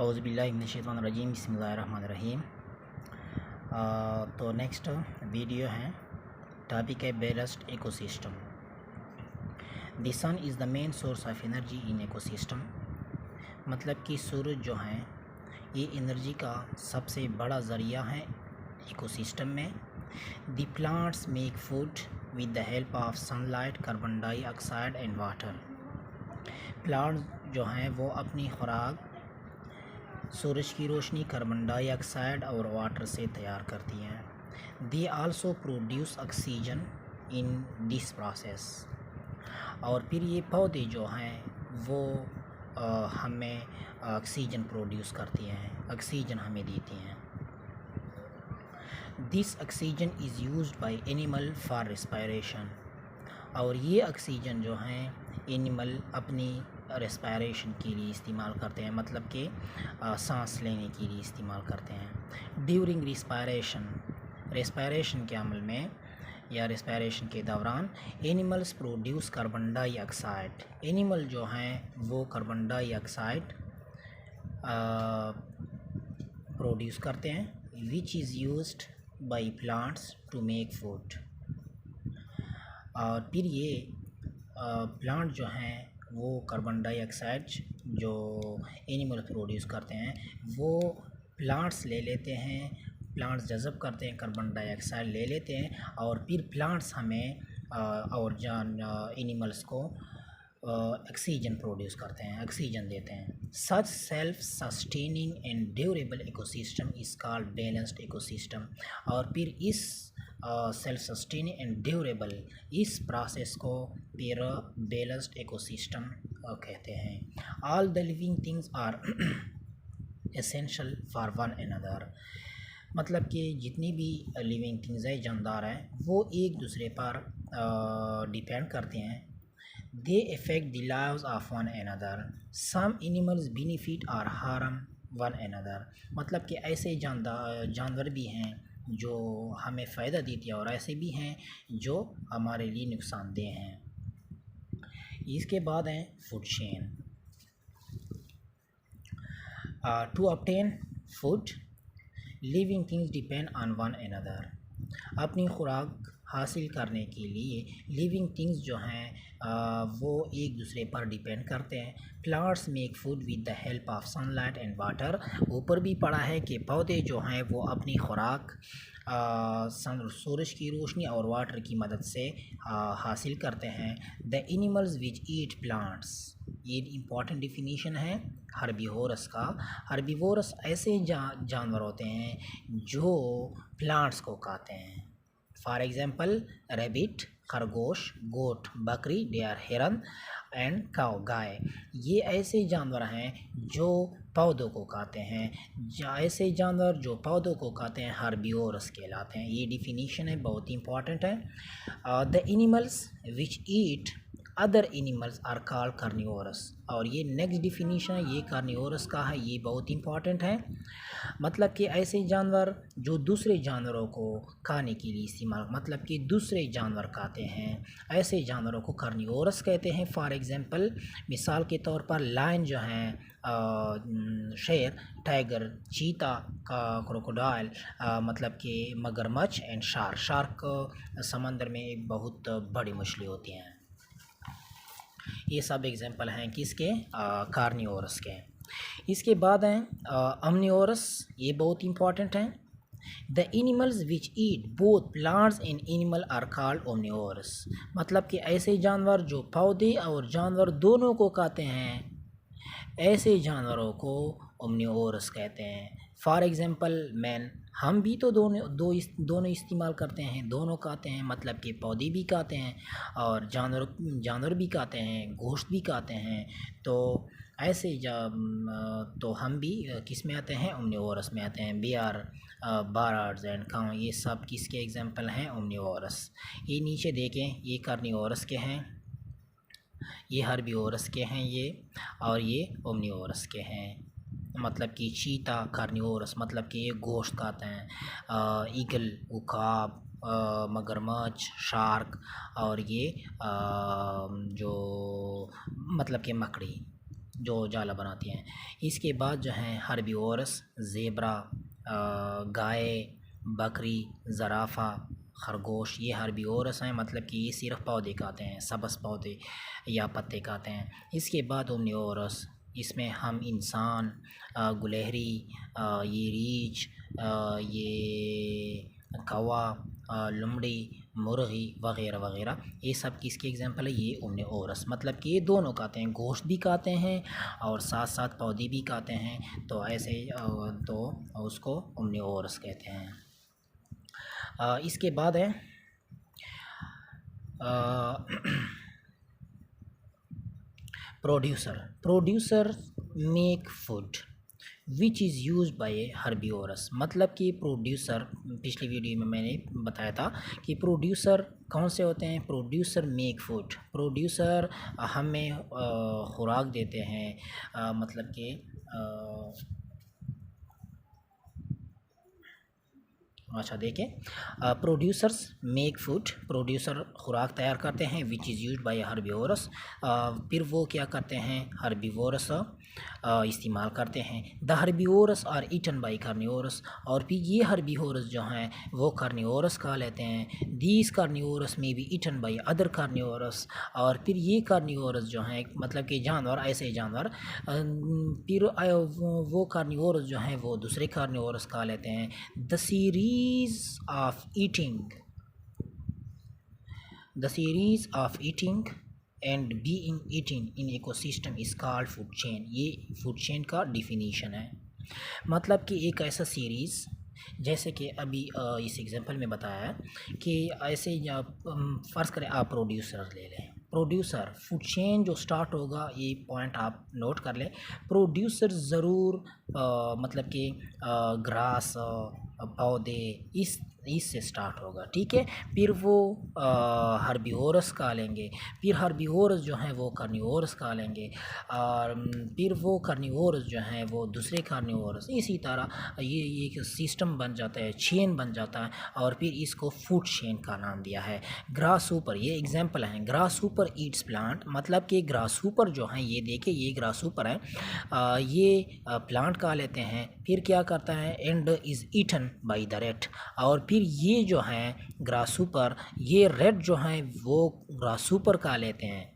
औज़ुबिल्लाहि मिनश्शैतानिर्रजीम बिस्मिल्लाहिर्रहमानिर्रहीम। तो नेक्स्ट वीडियो है, टॉपिक है balanced ecosystem. The sun is the main source of energy in ecosystem. मतलब कि सूरज जो है ये एनर्जी का सबसे बड़ा ज़रिया है इकोसिस्टम में। The plants make food with the help of sunlight, carbon dioxide and water. Plants जो हैं वो अपनी खुराक सूरज की रोशनी, कार्बन डाइऑक्साइड और वाटर से तैयार करती हैं। They also produce oxygen in this process. और फिर ये पौधे जो हैं वो हमें ऑक्सीजन प्रोड्यूस करती हैं, ऑक्सीजन हमें देती हैं। This oxygen is used bye animal for respiration. और ये ऑक्सीजन जो हैं एनिमल अपनी रेस्पिरेशन के लिए इस्तेमाल करते हैं, मतलब कि सांस लेने के लिए इस्तेमाल करते हैं। ड्यूरिंग रेस्पिरेशन के अमल में या रेस्पिरेशन के दौरान animals produce carbon dioxide. Animal जो हैं वो कार्बन डाइऑक्साइड प्रोड्यूस करते हैं, which is used by plants to make food. और फिर ये प्लांट जो हैं वो कार्बन डाइऑक्साइड जो एनिमल प्रोड्यूस करते हैं वो प्लांट्स ले लेते हैं, प्लांट्स जज़ब करते हैं, कार्बन डाइऑक्साइड ले लेते हैं और फिर प्लांट्स हमें और एनिमल्स को ऑक्सीजन प्रोड्यूस करते हैं, ऑक्सीजन देते हैं। Such self sustaining and durable ecosystem is called balanced ecosystem. और फिर इस सेल्फ सस्टेनिंग एंड ड्यूरेबल इस प्रोसेस को फिर बैलेंस्ड इकोसिस्टम कहते हैं। All the living things are essential for one another. मतलब कि जितनी भी लिविंग थिंग्स है, जानदार हैं, वो एक दूसरे पर डिपेंड करते हैं। They affect the lives of one another. Some animals benefit और हार्म वन अनदर। मतलब कि ऐसे जानवर भी हैं जो हमें फ़ायदा देती है और ऐसे भी हैं जो हमारे लिए नुकसानदेह हैं। इसके बाद हैं food chain. To obtain food living things depend on one another. अपनी खुराक हासिल करने के लिए लिविंग थिंग्स जो हैं वो एक दूसरे पर डिपेंड करते हैं। Plants make food with the help of sunlight and water. ऊपर भी पढ़ा है कि पौधे जो हैं वो अपनी खुराक सूरज की रोशनी और वाटर की मदद से हासिल करते हैं। The animals which eat plants, ये इम्पॉर्टेंट डिफिनीशन है हर्बीवोरस का। हर्बीवोरस ऐसे जानवर होते हैं जो प्लांट्स को खाते हैं। फॉर एग्जांपल रैबिट खरगोश, गोट बकरी, डेयर हिरन एंड काऊ गाय। ये ऐसे जानवर हैं जो पौधों को खाते हैं। ऐसे जानवर जो पौधों को खाते हैं हर्बीवोरस कहलाते हैं। ये डिफिनीशन है, बहुत इंपॉर्टेंट है। The animals which eat other animals are called carnivorous. और ये नेक्स्ट डिफिनीशन है, ये कार्निवोरस का है, ये बहुत इंपॉर्टेंट है। मतलब कि ऐसे जानवर जो दूसरे जानवरों को खाने के लिए इस्तेमाल, मतलब कि दूसरे जानवर खाते हैं, ऐसे जानवरों को कार्निवोरस कहते हैं। फॉर एग्जांपल मिसाल के तौर पर लायन जो हैं, शेर, टाइगर, चीता, क्रोकोडाइल, मतलब कि मगरमच्छ एंड शार्क समंदर में एक बहुत बड़ी मछली होती हैं। ये सब एग्जांपल हैं किसके, कार्निवोरस के। इसके बाद हैं omnivorous, ये बहुत इंपॉर्टेंट हैं। The animals which eat both plants and animal are called omnivorous। मतलब कि ऐसे जानवर जो पौधे और जानवर दोनों को खाते हैं, ऐसे जानवरों को omnivorous कहते हैं। फॉर एग्जांपल मैन, हम भी तो दोनों इस्तेमाल करते हैं, दोनों खाते हैं, मतलब कि पौधे भी खाते हैं और जानवर भी खाते हैं, गोश्त भी खाते हैं। तो ऐसे तो हम भी किस में आते हैं, omnivorous में आते हैं। बियर, बर्ड्स एंड काऊ, ये सब किसके एग्जांपल हैं, omnivorous। ये नीचे देखें, ये कार्निवोरस के हैं, ये हर्बीवोरस के हैं ये, और ये omnivorous के हैं। मतलब कि चीता कार्निवोरस, मतलब कि ये गोश्त खाते हैं। ईगल, उकाब, मगरमच्छ, शार्क, और ये जो मतलब कि मकड़ी, जो जाला बनाती हैं। इसके बाद जो हैं हर्बीवोरस, ज़ेब्रा, गाय, बकरी, ज़राफ़ा, खरगोश, ये हर्बीवोरस हैं, मतलब कि ये सिर्फ पौधे खाते हैं, सब्ज़ पौधे या पत्ते खाते हैं। इसके बाद ओमनिवोरस, इसमें हम इंसान, गुलहरी, ये रीछ, ये कौवा, लोमड़ी, मुर्गी वग़ैरह वग़ैरह, ये सब किसके एग्जांपल है? ये ओमनिवोरस, मतलब कि ये दोनों खाते हैं, गोश्त भी खाते हैं और साथ साथ पौधे भी खाते हैं, तो ऐसे तो उसको ओमनिवोरस कहते हैं। इसके बाद है producer make food which is use by herbivorous, मतलब कि प्रोड्यूसर, पिछली वीडियो में मैंने बताया था कि प्रोड्यूसर कौन से होते हैं। प्रोड्यूसर मेक फूड, प्रोड्यूसर हमें खुराक देते हैं, मतलब कि अच्छा देखें, प्रोड्यूसर्स मेक फूड, प्रोड्यूसर खुराक तैयार करते हैं, which is use by herbivorous, फिर वो क्या करते हैं? हर्बीवोरस इस्तेमाल करते हैं। The herbivorous are eaten by carnivorous, और फिर ये हर्बीवोरस जो हैं वो कार्निवोरस खा लेते हैं। दीज कार्निवोरस में भी ईटन बाय अदर कार्निवोरस, और फिर ये कार्निवोरस जो हैं, मतलब कि जानवर, ऐसे जानवर, फिर वो कार्निवोरस जो हैं वो दूसरे कार्निवोरस खा लेते हैं। The series of eating and being eaten in ecosystem is called food chain, ये फूड चेन का डिफिनीशन है। मतलब कि एक ऐसा सीरीज़, जैसे कि अभी इस एग्जांपल में बताया है कि ऐसे फ़र्ज़ करें आप प्रोड्यूसर ले लें, प्रोड्यूसर फूड चेन जो स्टार्ट होगा, ये पॉइंट आप नोट कर लें। प्रोड्यूसर ज़रूर मतलब कि ग्रास, पौधे, इससे स्टार्ट होगा, ठीक है। फिर वो हर्बीवोरस खा लेंगे, फिर हर्बीवोरस जो हैं वो कार्निवोरस खा लेंगे, और फिर वो कार्निवोरस जो हैं वो दूसरे कार्निवोरस, इसी तरह ये एक सिस्टम बन जाता है, चेन बन जाता है, और फिर इसको फूड चेन का नाम दिया है। ग्रासहॉपर, ये एग्जांपल हैं। ग्रासहॉपर ईट्स प्लांट, मतलब कि ग्रासहॉपर जो हैं, ये देखिए ये ग्रासहॉपर है, ये प्लांट खा लेते हैं, फिर क्या करता है? And is eaten by the rat, और फिर ये जो हैं ग्रासहॉपर, ये रेड जो हैं वो ग्रासहॉपर खा लेते हैं।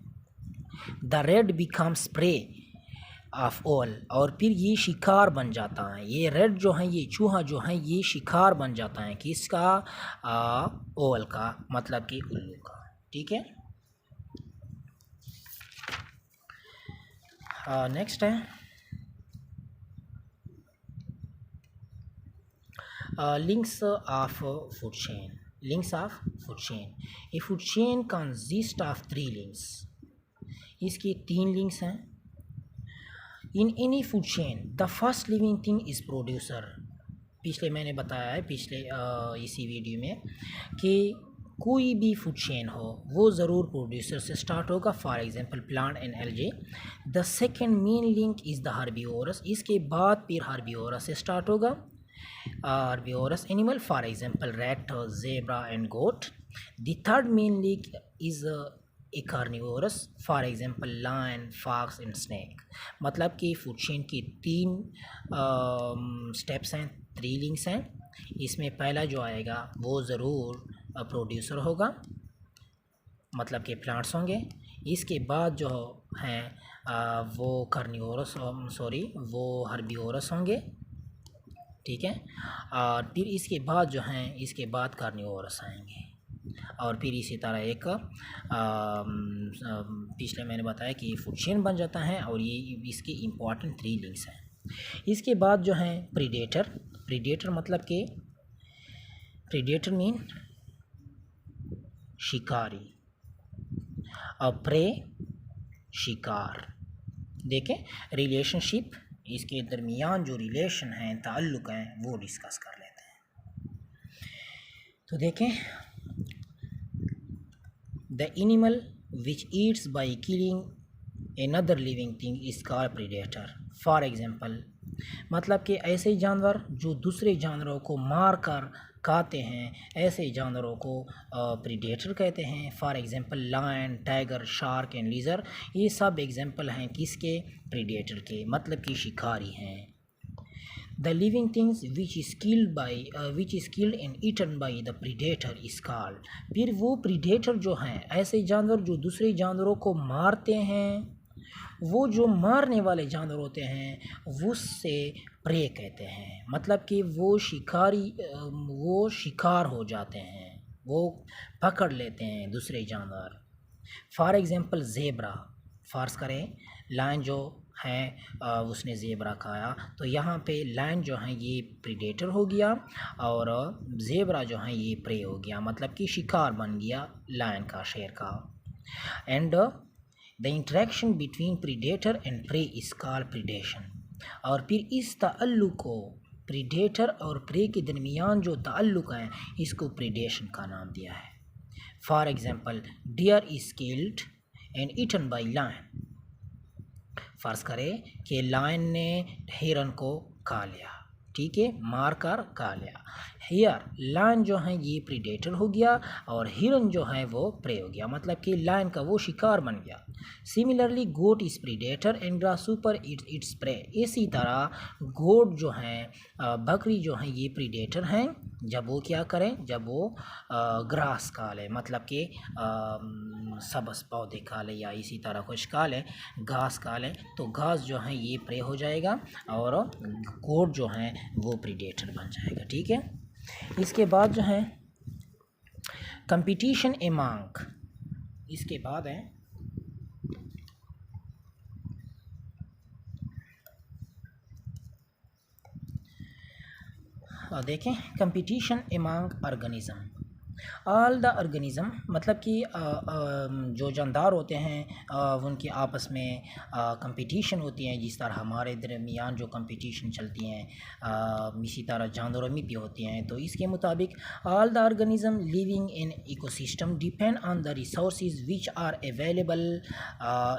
The red becomes pray of all, और फिर ये शिकार बन जाता है। ये रेड जो है, ये चूहा जो है, ये शिकार बन जाता है किसका? ओल का, मतलब कि उल्लू का, ठीक है। नेक्स्ट है links of food chain. Links of food chain. A food chain consists of 3 links. इसके 3 लिंक्स हैं। In any food chain, the first living thing is producer. पिछले मैंने बताया है, पिछले इसी वीडियो में, कि कोई भी फूड चेन हो वो ज़रूर प्रोड्यूसर से स्टार्ट होगा। For example plant and algae. The second main link is the herbivorous, इसके बाद फिर हर्बीवोरस से स्टार्ट होगा। Herbivorous animal, for example rat, zebra and goat. The third main link is a carnivorous, for example lion, fox and snake. मतलब कि food chain की 3 steps हैं, 3 links हैं। इसमें पहला जो आएगा वो ज़रूर प्रोड्यूसर होगा, मतलब कि प्लांट्स होंगे। इसके बाद जो हैं वो कार्निवोरस, वो हर्बीवोरस होंगे, ठीक है। और फिर इसके बाद जो हैं, इसके बाद कार्निवोरस आएंगे, और फिर इसी तरह एक पिछले मैंने बताया कि फूड चेन बन जाता है, और ये इसके इम्पॉर्टेंट 3 लिंक्स हैं। इसके बाद जो हैं प्रीडेटर मतलब कि प्रीडेटर मीन शिकारी, और प्रे शिकार। देखें रिलेशनशिप, इसके दरमियान जो रिलेशन हैं, ताल्लुक़ हैं, वो डिस्कस कर लेते हैं। तो देखें, the animal which Yeats by killing another living thing is called predator. For example मतलब कि ऐसे जानवर जो दूसरे जानवरों को मार कर खाते हैं, ऐसे जानवरों को प्रीडेटर कहते हैं। For example lion, tiger, shark and lizard, ये सब एग्जांपल हैं किसके? प्रीडेटर के, मतलब कि शिकारी हैं। The living things which is killed and eaten by the predator is called. फिर वो प्रीडेटर जो हैं, ऐसे जानवर जो दूसरे जानवरों को मारते हैं, वो जो मारने वाले जानवर होते हैं उससे प्रे कहते हैं। मतलब कि वो शिकार हो जाते हैं, वो पकड़ लेते हैं दूसरे जानवर। फॉर एग्ज़ाम्पल ज़ेब्रा, फ़र्ज़ करें लायन जो है उसने ज़ेब्रा खाया, तो यहाँ पे लायन जो है ये प्रीडेटर हो गया और ज़ेब्रा जो है ये प्रे हो गया, मतलब कि शिकार बन गया लायन का, शेर का। And the interaction between predator and prey is called predation. और फिर इस ताल्लुक़ को, प्रीडेटर और प्रे के दरमियान जो ताल्लुक़ है, इसको प्रीडेशन का नाम दिया है। For example deer is killed and eaten by lion. फ़र्ज़ करें कि लायन ने हिरन को खा लिया, ठीक है, मार कर खा लिया। हियर लायन जो है ये प्रीडेटर हो गया और हिरन जो है वो प्रे हो गया, मतलब कि लायन का वो शिकार बन गया। Similarly goat is predator and grasshopper its prey. इसी तरह गोट जो हैं, बकरी जो हैं, ये प्रीडेटर हैं जब वो क्या करें, जब वो ग्रास खा लें, मतलब कि सब्ज़ पौधे खा लें या इसी तरह कुछ खा लें, घास खा लें, तो घास जो है ये प्रे हो जाएगा और गोट जो है वो प्रीडेटर बन जाएगा, ठीक है। इसके बाद जो है कंपटीशन एमंग, इसके बाद है देखें competition among organism. All the organism, मतलब कि जो जानदार होते हैं उनके आपस में कंपटीशन होती हैं, जिस तरह हमारे दरमियान जो कंपटीशन चलती हैं इसी तरह जानवरों में भी होती हैं। तो इसके मुताबिक all the organism living in ecosystem depend on the resources which are available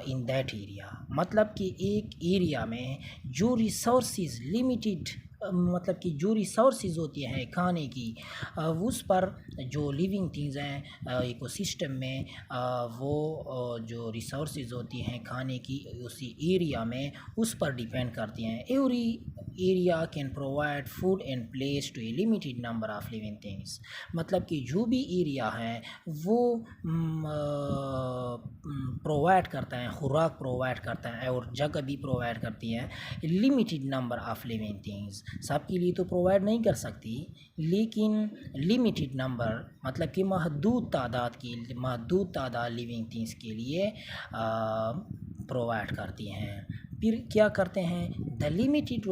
in that area. मतलब कि एक एरिया में जो रिसोर्सेज लिमिटेड, मतलब कि जो रिसोर्सेज होती हैं खाने की, उस पर जो लिविंग थिंग्स हैं इकोसिस्टम में, वो जो रिसोर्सेज होती हैं खाने की उसी एरिया में, उस पर डिपेंड करती हैं। Every area can provide food and place to a limited number of living things. मतलब कि जो भी एरिया है वो प्रोवाइड करता है, खुराक प्रोवाइड करता है और जगह भी प्रोवाइड करती है limited number of living things. सबके लिए तो प्रोवाइड नहीं कर सकती, लेकिन लिमिटेड नंबर मतलब कि महदूद तादाद लिविंग थिंग्स के लिए प्रोवाइड करती हैं। फिर क्या करते हैं, the limited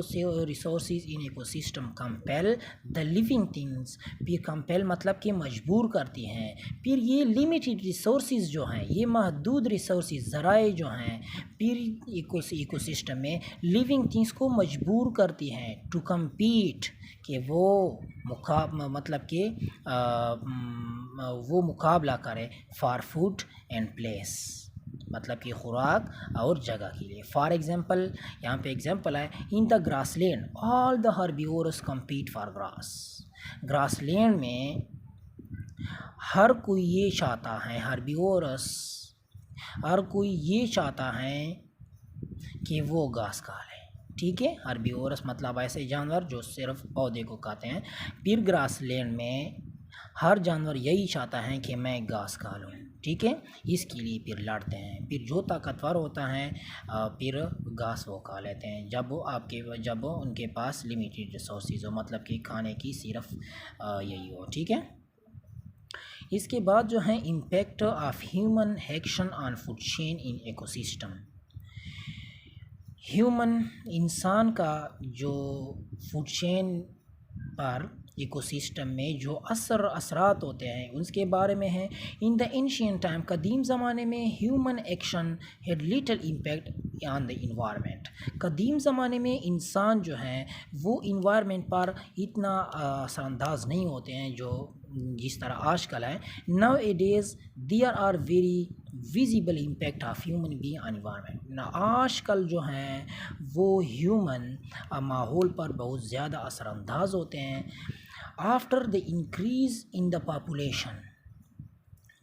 resources in ecosystem compel the living things. फिर कंपेल मतलब कि मजबूर करती हैं। फिर ये लिमिटेड रिसोर्सेज जो हैं, ये महदूद रिसोर्सेज ज़राए जो हैं, फिर इकोसिस्टम में लिविंग थिंग्स को मजबूर करती हैं टू कम्पीट, कि वो मतलब कि वो मुकाबला करें फॉर फूड एंड प्लेस, मतलब कि खुराक और जगह के लिए। फॉर एग्जांपल यहाँ पे एग्जांपल है, in the grassland all the herbivores compete for grass. Grassland में हर कोई ये चाहता है, हर्बिवोरस हर कोई ये चाहता है कि वो घास खा ले, ठीक है। हर्बिवोरस मतलब ऐसे जानवर जो सिर्फ पौधे को खाते हैं। फिर ग्रासलैंड में हर जानवर यही चाहता है कि मैं घास खा लूँ, ठीक है। इसके लिए फिर लड़ते हैं। फिर जो ताकतवर होता है फिर घास वो खा लेते हैं, जब उनके पास लिमिटेड रिसोर्सेज हो, मतलब कि खाने की सिर्फ यही हो, ठीक है। इसके बाद जो है impact of human action on food chain in ecosystem. Human इंसान का जो फूड चेन पर इकोसिस्टम में जो असरात होते हैं उसके बारे में है। इन द एंशिएंट टाइम, कदीम ज़माने में human action had little impact on the environment. कदीम ज़माने में इंसान जो हैं वो इन्वायरमेंट पर इतना असरानंदाज नहीं होते हैं जो जिस तरह आजकल है। Nowadays there are very visible impact of human being environment ना, आजकल जो हैं वो ह्यूमन माहौल पर बहुत ज़्यादा असरअंदाज होते हैं। After the increase in the population,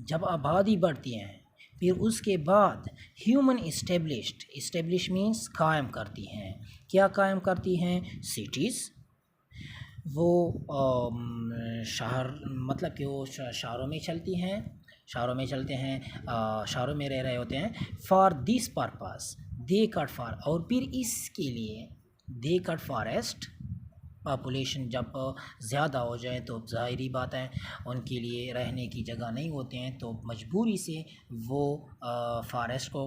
जब आबादी बढ़ती है फिर उसके बाद ह्यूमन इस्टेब्लिश मीन्स कायम करती हैं। क्या कायम करती हैं? सिटीज़, वो शहर, मतलब कि वो शहरों में चलती हैं, शहरों में चलते हैं, शहरों में रह रहे होते हैं। For this purpose they cut for, और फिर इसके लिए दे कट फॉरेस्ट। पॉपुलेशन जब ज़्यादा हो जाए तो ज़ाहिरी बात है उनके लिए रहने की जगह नहीं होते हैं, तो मजबूरी से वो फॉरेस्ट को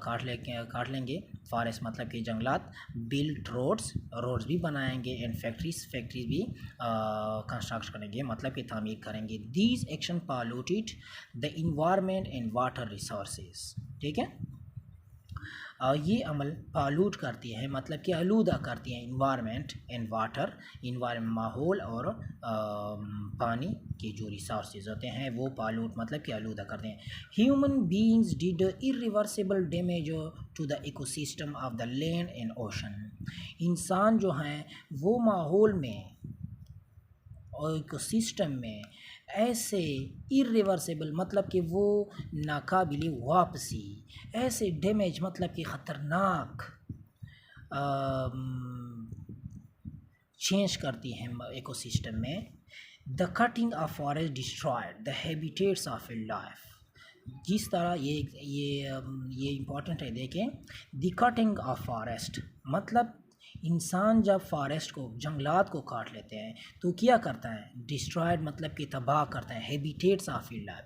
काट लेंगे। फॉरेस्ट मतलब कि जंगलात। बिल्ड रोड्स भी बनाएंगे, एंड फैक्ट्रीज भी कंस्ट्रक्ट करेंगे, मतलब कि तामीर करेंगे। These action polluted the environment and water resources. ठीक है, ये अमल पालूट करती है, मतलब कि आलूदा करती है इन्वायरमेंट एंड वाटर, इन्वायरमेंट माहौल और पानी के जो रिसोर्सेज होते हैं वो पालूट मतलब कि आलूदा करते हैं। Human beings did irreversible damage to the ecosystem of the land and ocean. इंसान जो हैं वो माहौल में और इकोसिस्टम में ऐसे इरिवर्सिबल मतलब कि वो नाकाबिले वापसी, ऐसे डैमेज मतलब कि ख़तरनाक चेंज करती हैं इकोसिस्टम में। The cutting of forest destroyed the habitats of wild life. जिस तरह ये इम्पॉर्टेंट है, देखें। द कटिंग ऑफ फॉरेस्ट मतलब इंसान जब फॉरेस्ट को, जंगलात को काट लेते हैं तो क्या करता है? डिस्ट्रॉयड मतलब कि तबाह करता है। हैबिटेट्स ऑफ वाइल्ड लाइफ,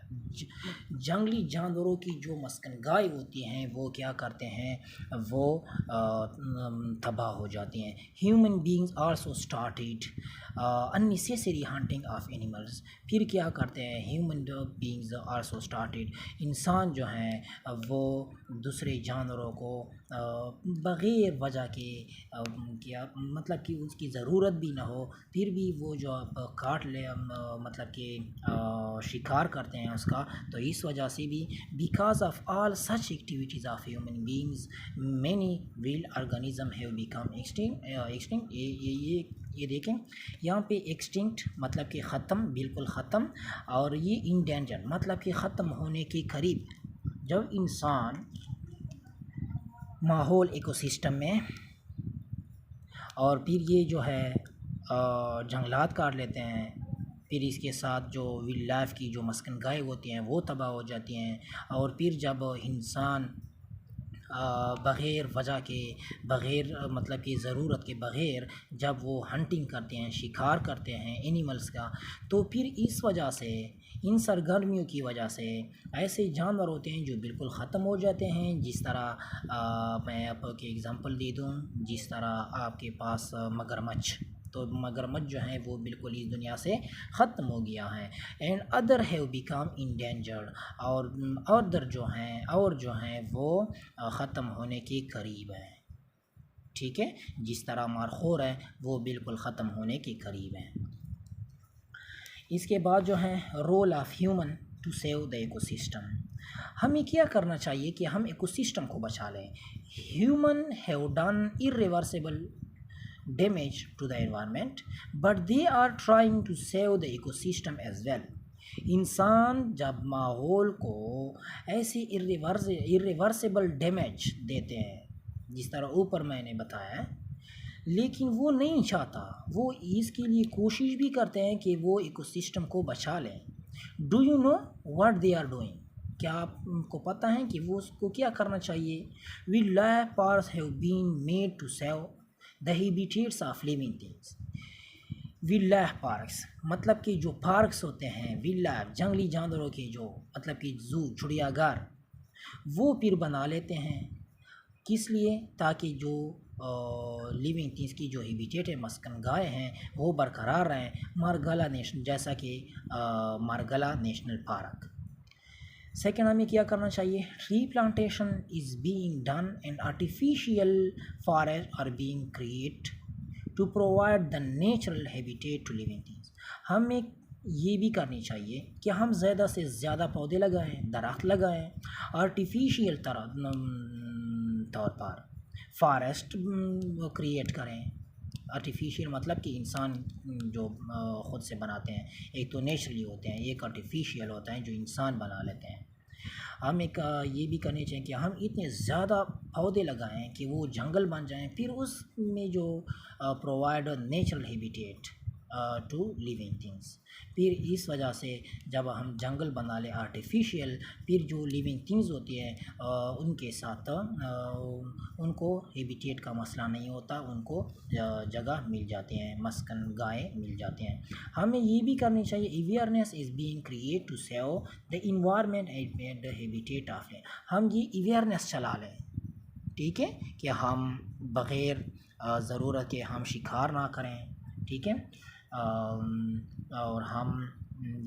जंगली जानवरों की जो मस्कनगाहें होती हैं वो क्या करते हैं? वो तबाह हो जाती हैं। Human beings also started unnecessary hunting of animals. फिर क्या करते हैं? ह्यूमन बीइंग्स आल्सो स्टार्टेड, इंसान जो हैं वो दूसरे जानवरों को बग़ैर वजह के क्या मतलब कि उसकी ज़रूरत भी ना हो फिर भी वो जो काट ले, मतलब कि शिकार करते हैं उसका। तो इस वजह से भी because of all such activities of human beings many wild organism have become extinct. ये देखें यहाँ पे एक्सटिंक्ट मतलब कि ख़त्म, बिल्कुल ख़त्म, और ये इंडेंजर मतलब कि ख़त्म होने के करीब। जब इंसान माहौल इकोसिस्टम में और फिर ये जो है जंगलात काट लेते हैं, फिर इसके साथ जो वाइल्ड लाइफ की जो मस्कनगाहें होती हैं वो तबाह हो जाती हैं। और फिर जब इंसान बग़ैर वजह के, बग़ैर मतलब कि ज़रूरत के बग़ैर जब वो हंटिंग करते हैं, शिकार करते हैं एनिमल्स का, तो फिर इस वजह से, इन सरगर्मियों की वजह से ऐसे जानवर होते हैं जो बिल्कुल ख़त्म हो जाते हैं। जिस तरह मैं आपको एग्ज़ाम्पल दे दूँ, जिस तरह आपके पास मगरमच्छ, तो मगरमच्छ जो हैं वो बिल्कुल इस दुनिया से ख़त्म हो गया है। And other have become endangered, और अदर जो हैं वो ख़त्म होने के करीब हैं। ठीक है, जिस तरह मारखोर है वो बिल्कुल ख़त्म होने के करीब हैं। इसके बाद जो है role of human to save the ecosystem. हमें क्या करना चाहिए कि हम इकोसिस्टम को बचा लें। Human have done irreversible damage to the environment but they are trying to save the ecosystem as well। इंसान जब माहौल को ऐसे इरिवर्सिबल डैमेज देते हैं जिस तरह ऊपर मैंने बताया, लेकिन वो नहीं चाहता, वो इसके लिए कोशिश भी करते हैं कि वो इकोसिस्टम को बचा लें। Do you know what they are doing? क्या आपको पता है कि वो उसको क्या करना चाहिए? Wildlife parks have been made to save the habitats of living things. Wildlife parks मतलब कि जो पार्क्स होते हैं वाइल्ड लाइफ, जंगली जानवरों के जो मतलब कि जू, चिड़ियाघर, वो फिर बना लेते हैं। किस लिए? ताकि जो लिविंग थिंग्स की जो हैबिटेट है, मस्कनगाहें हैं, वो बरकरार रहें। मारगला नेशनल, जैसा कि मारगला नेशनल पार्क। सेकेंड, हमें क्या करना चाहिए? Tree plantation is being done and artificial forest are being create to provide the natural habitat to living things. हमें ये भी करनी चाहिए कि हम ज़्यादा से ज़्यादा पौधे लगाएं, दरख्त लगाएं, आर्टिफिशियल तौर पर फॉरेस्ट क्रिएट करें। आर्टिफिशियल मतलब कि इंसान जो ख़ुद से बनाते हैं, एक तो नेचुरली होते हैं, एक आर्टिफिशियल होता है जो इंसान बना लेते हैं। हम एक ये भी करनी चाहिए कि हम इतने ज़्यादा पौधे लगाएं कि वो जंगल बन जाएं, फिर उसमें जो provide natural habitat to living things. फिर इस वजह से जब हम जंगल बना लें आर्टिफिशियल, फिर जो लिविंग थिंग्स होती है उनके साथ उनको हैबिटेट का मसला नहीं होता, उनको जगह मिल जाती हैं, मस्कन गाहें मिल जाते हैं। हमें ये भी करनी चाहिए, awareness is being create to save the environment and the habitat of. हम ये अवेयरनेस चला लें, ठीक है, कि हम बग़ैर ज़रूरत के हम शिकार ना करें, ठीक है। और हम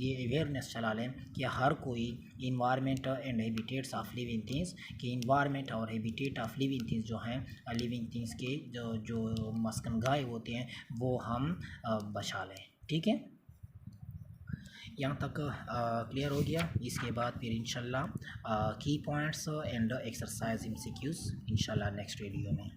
ये अवेयरनेस चला लें कि हर कोई environment and habitats of living things, कि इन्वायरमेंट और हैबिटेट ऑफ लिविंग थिंग्स जो हैं, लिविंग थिंग्स के जो मस्कन गाह होते हैं वो हम बचा लें, ठीक है। यहाँ तक क्लियर हो गया। इसके बाद फिर इंशाल्लाह की पॉइंट्स एंड एक्सरसाइज MCQs इंशाल्लाह नेक्स्ट वीडियो में।